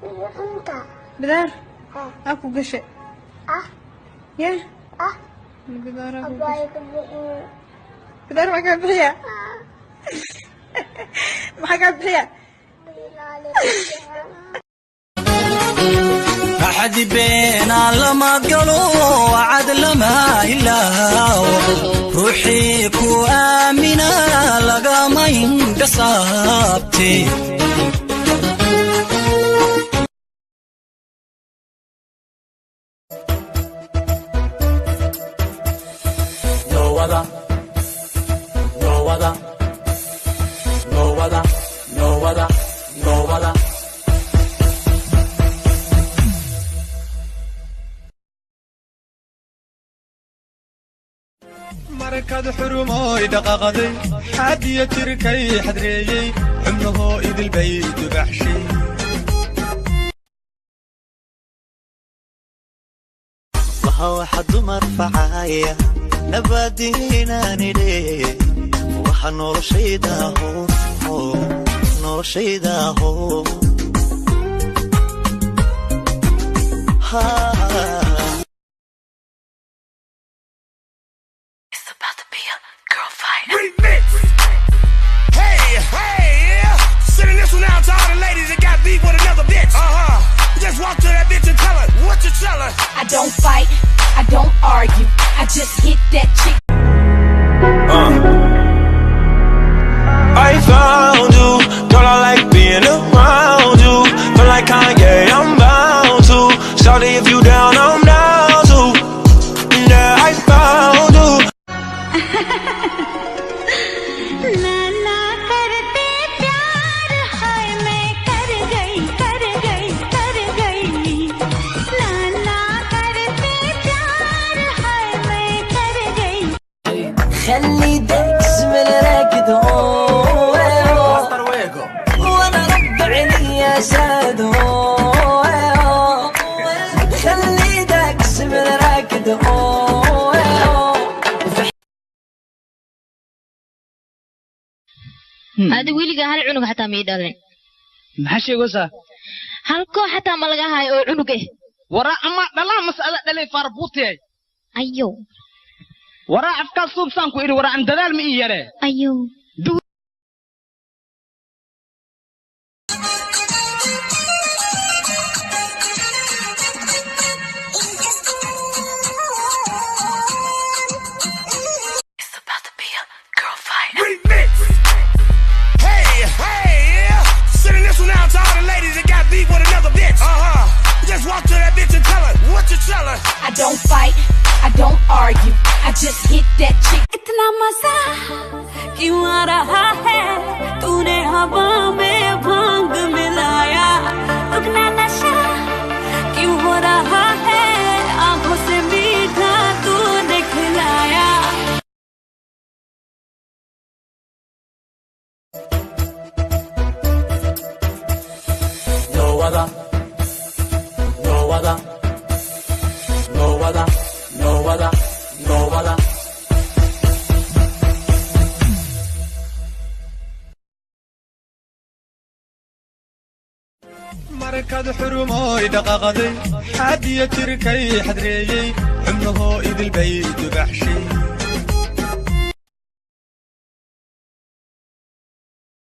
أنت بدار أكو قشة يا بدار أكو أباي قشة بدار ما كان بحيا ما كان بحيا أحد بينا لما قالوا وعد لما إلا روحي كو آمنة لقى ما ينقصابتي No other, no other, no other, no other, no other. markad xurumooy dhaqaqaday xadiya jirkay xadreeyay xubnahoo idil bay dubaxshay waxa dumar facaya nabadinanide waxa noloshayda ho Remix. Hey, sending this one out to all the ladies that got beef with another bitch. Just walk to that bitch and tell her what you tell her. I don't fight, I don't argue, I just hit that chick. I found you, girl, I like being around you. Feel like Kanye, I'm bound to. Shawty, if you down, I'm down to. Yeah, I found you. خلي دكس من راكد وانا رب عيني يا سادو خلي دكس من راكد هذا ويلي هل عنق حتى ميدالين محشي قصة هل كو حتى ملقا هاي او عنقه وراء أما دلا مسألة دلي فاربوتي ايو وراء أفكار صوب سانكو إلي وراء اندلال مئي يري ايو Remix. Hey, sending this one out to all the ladies that got beef with another bitch. Just walk to that bitch and tell her what you tell her. I don't fight, I don't argue, I just hit that chick. इतना मजा क्यों आ रहा है तूने हवा में भांग मिलाया उगना नशा क्यों हो रहा है आंखों से मीठा तूने खिलाया No other, no other, no other, no other, no other. markad xurumooy dhaqaqaday xadiya jirkay xadreeyay xubnahoo idil bay dubaxshay